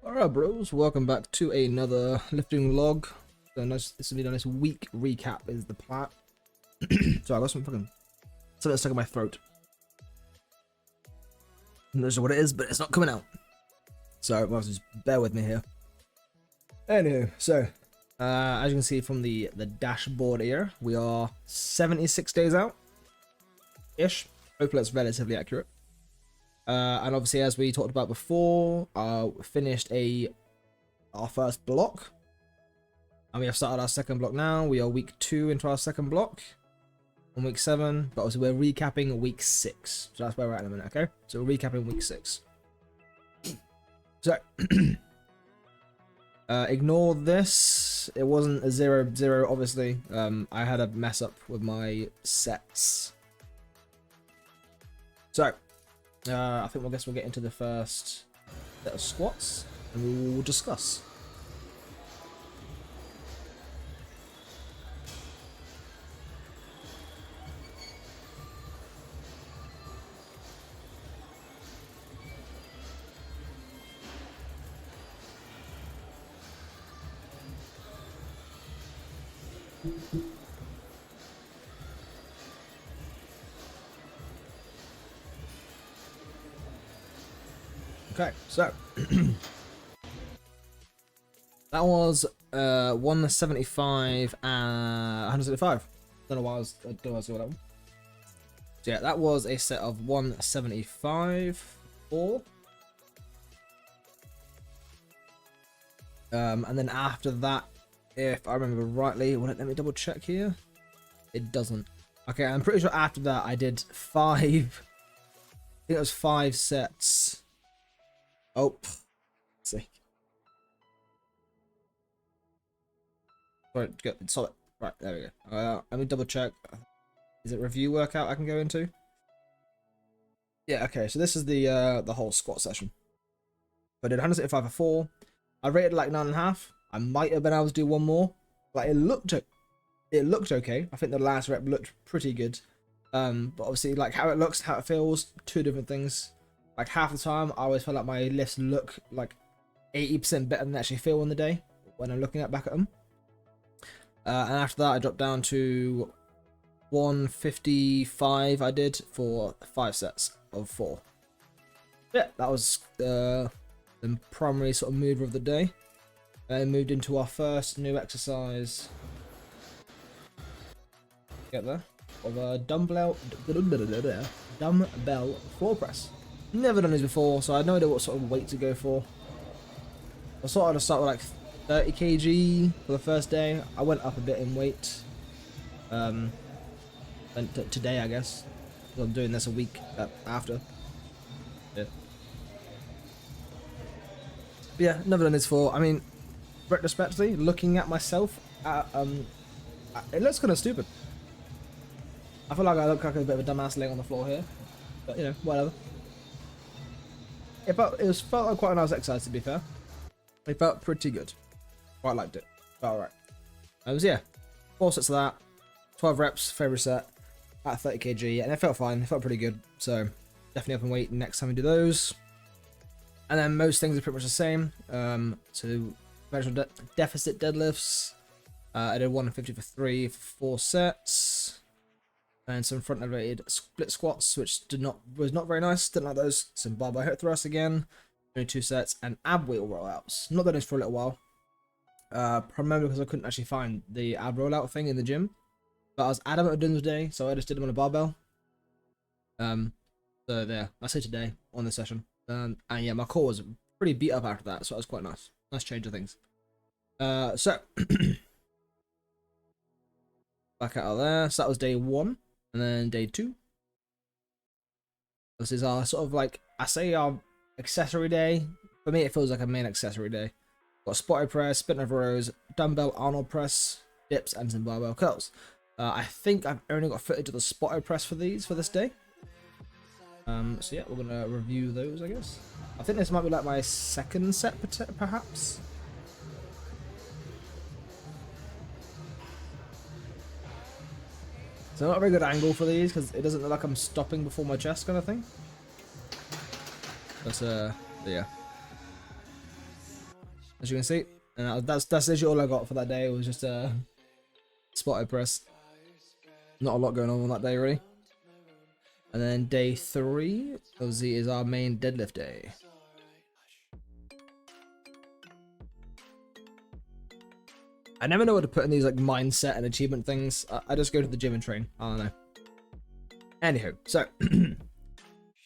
Alright bros, welcome back to another lifting log. So nice, this will be a nice week recap is the plan. So I got something stuck in my throat. I'm not sure what it is, but it's not coming out. So well, just bear with me here. Anywho, so as you can see from the dashboard here, we are 76 days out ish. Hopefully that's relatively accurate. And obviously, as we talked about before, finished our first block, and we have started our second block now. We are week 2 into our second block on week 7, but also we're recapping week 6. So that's where we're at in a minute, okay? So we're recapping week 6. So ignore this. It wasn't a 0-0, obviously. I had a mess up with my sets. So I think we'll get into the first set of squats and we'll discuss. Okay, so that was 175 and 175. Don't know why I was doing that one. So yeah, that was a set of 175 4. And then after that, if I remember rightly, let me double check here. It doesn't. Okay, I'm pretty sure after that I did 5. I think it was 5 sets. Oh, see. Right, good, solid. Right, there we go. Let me double check. Is it review workout I can go into? Yeah, okay. So this is the whole squat session. I did 175 for 4. I rated like 9.5. I might have been able to do one more, but it looked okay. I think the last rep looked pretty good. But obviously, like how it looks, how it feels, 2 different things. Like half the time, I always feel like my lifts look like 80% better than they actually feel on the day when I'm looking back at them. And after that, I dropped down to 155. I did for 5 sets of 4. Yeah, that was the primary sort of mover of the day. And moved into our first new exercise. Get there of a dumbbell floor press. Never done these before, so I had no idea what sort of weight to go for. I thought I'd start with like 30 kg for the first day. I went up a bit in weight. And today, I guess. I'm doing this a week after. Yeah. But yeah, never done this before. I mean, retrospectively, looking at myself, it looks kind of stupid. I feel like I look like a bit of a dumbass laying on the floor here, but you know, whatever. It felt like quite a nice exercise, to be fair. It felt pretty good. Quite liked it. Felt alright. So yeah, 4 sets of that, 12 reps, favorite set at 30 kg, and it felt fine. It felt pretty good. So definitely up in weight next time we do those. And then most things are pretty much the same. So measure deficit deadlifts. I did 150 for 3 for 4 sets. And some front elevated split squats, which was not very nice. Didn't like those. Some barbell hip thrusts again, only 2 sets, and ab wheel rollouts. Not done this for a little while. Primarily because I couldn't actually find the ab rollout thing in the gym. But I was adamant of doing today, so I just did them on a barbell. So there, I say today on the session. And yeah, my core was pretty beat up after that, so it was quite nice. Nice change of things. So back out of there. So that was day 1. And then day 2. This is our sort of like, I say our accessory day. For me, it feels like a main accessory day. Got spotted press, spin over rows, dumbbell Arnold press, dips, and some barbell curls. I think I've only got footage of the spotted press for this day. So yeah, we're gonna review those, I guess. I think this might be like my second set, perhaps. So not a very good angle for these because it doesn't look like I'm stopping before my chest kind of thing. But yeah. as you can see. And that's literally all I got for that day. It was just a spotted press. Not a lot going on that day, really. And then day 3, obviously, is our main deadlift day. I never know what to put in these like mindset and achievement things. I just go to the gym and train. I don't know. Anywho, so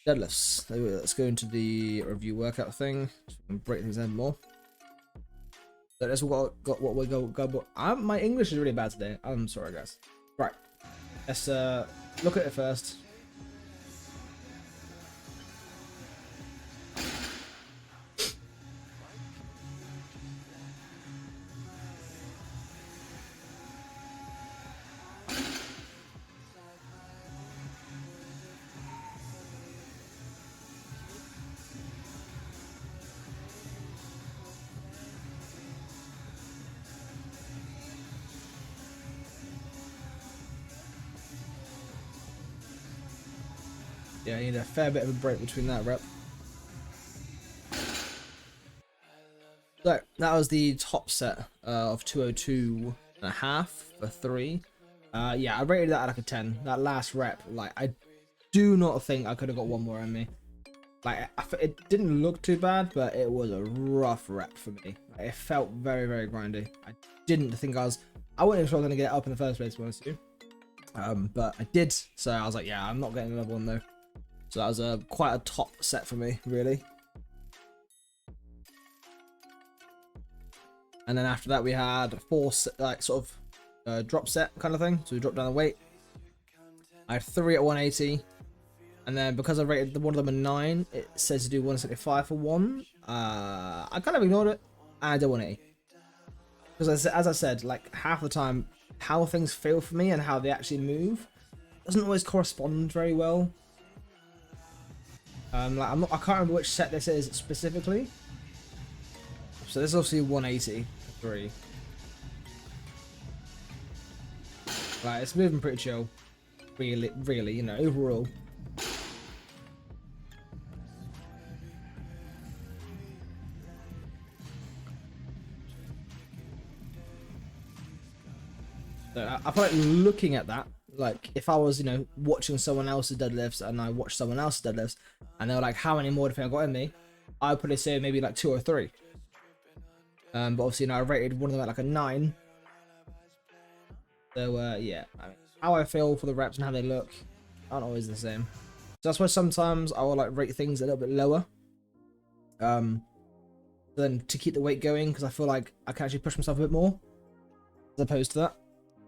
deadlifts. Let's go into the review workout thing and break things down more. So that's what we go. My English is really bad today. I'm sorry, guys. Right, let's look at it first. Yeah, I need a fair bit of a break between that rep. So that was the top set of 202.5 for 3. Yeah, I rated that at like a 10. That last rep, like, I do not think I could have got one more in me. Like, it didn't look too bad, but it was a rough rep for me. Like, it felt very, very grindy. I didn't think I wasn't even sure I was going to get it up in the first place, to be honest with you. But I did, so I was like, yeah, I'm not getting another one though. So that was quite a top set for me, really. And then after that, we had 4 like sort of drop set kind of thing. So we dropped down the weight. I had 3 at 180, and then because I rated one of them a 9, it says to do 175 for 1. I kind of ignored it, and I did 180. Because as I said, like half the time, how things feel for me and how they actually move doesn't always correspond very well. Like I can't remember which set this is specifically. So this is obviously 180 for 3. Like it's moving pretty chill. Really, you know, overall. So I feel like looking at that, like if I was, you know, watching someone else's deadlifts and I watched someone else's deadlifts and they were like, how many more do you think I got in me? I would probably say maybe like 2 or 3. But obviously, you know, I rated one of them at like a 9. So yeah, I mean, how I feel for the reps and how they look aren't always the same. So that's why sometimes I will like rate things a little bit lower. Then to keep the weight going, because I feel like I can actually push myself a bit more as opposed to that.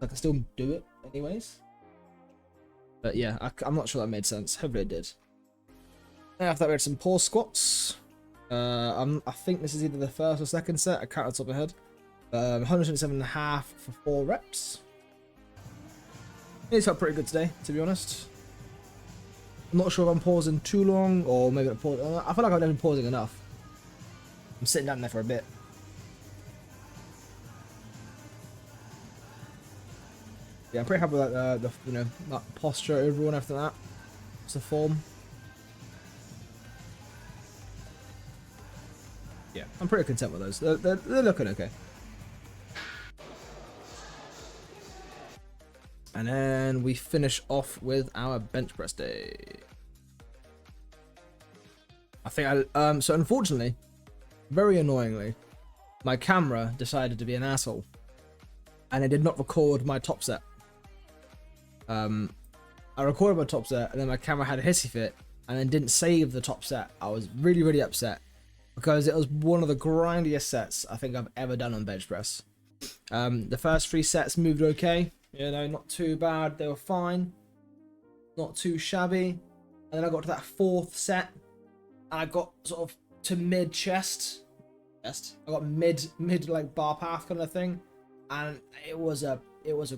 I can still do it anyways. But yeah, I'm not sure that made sense. Hopefully it did. Then after that, we had some pause squats. I think this is either the first or second set. I can't off the top of my head. 127.5 for 4 reps. It's felt pretty good today, to be honest. I'm not sure if I'm pausing too long or maybe I feel like I've never been pausing enough. I'm sitting down there for a bit. Yeah, I'm pretty happy with the you know, that posture overall and everything like that. It's the form. Yeah, I'm pretty content with those. They're looking okay. And then we finish off with our bench press day. I think so unfortunately, very annoyingly, my camera decided to be an asshole. And it did not record my top set. I recorded my top set and then my camera had a hissy fit and then didn't save the top set. I was really, really upset because it was one of the grindiest sets I think I've ever done on bench press. The first 3 sets moved okay. You know, not too bad. They were fine. Not too shabby. And then I got to that 4th set and I got sort of to mid chest. I got mid like bar path kind of thing. And it was a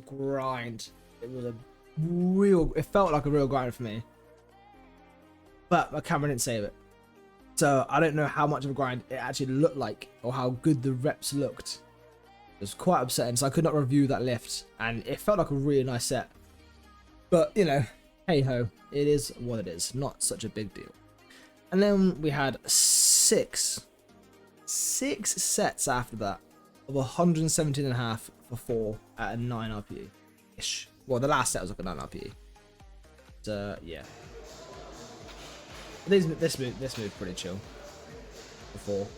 grind. It felt like a real grind for me. But my camera didn't save it. So I don't know how much of a grind it actually looked like or how good the reps looked. It was quite upsetting, so I could not review that lift. And it felt like a really nice set. But, you know, hey ho, it is what it is. Not such a big deal. And then we had 6 6 sets after that of 117.5 for 4 at a 9 RPE ish. Well, the last set was like a 9 RPE. So yeah, this move pretty chill. Before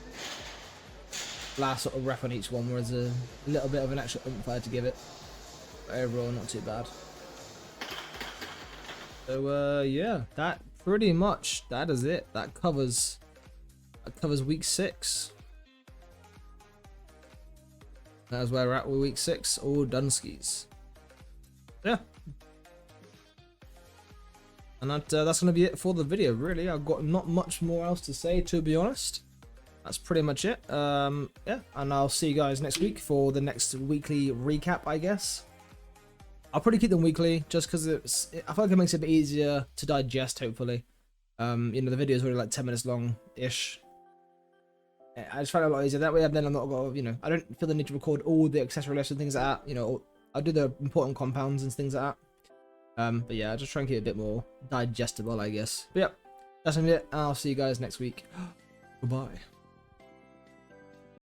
last sort of rep on each one was a little bit of an extra oomph I had to give it, but overall not too bad. So yeah, that pretty much that is it. That covers week 6. That's where we're at with week 6, all Dunskies. Yeah. And that's going to be it for the video, really. I've got not much more else to say, to be honest. That's pretty much it. Yeah, and I'll see you guys next week for the next weekly recap, I guess. I'll probably keep them weekly, just because I feel like it makes it a bit easier to digest, hopefully. You know, the video is already like 10 minutes long-ish. I just find it a lot easier that way, and then I'm not got, you know, I don't feel the need to record all the accessory lists and things like that. You know, I'll do the important compounds and things like that. But yeah, I'll just try and keep it a bit more digestible, I guess. But yeah, that's gonna be it. I'll see you guys next week. Goodbye.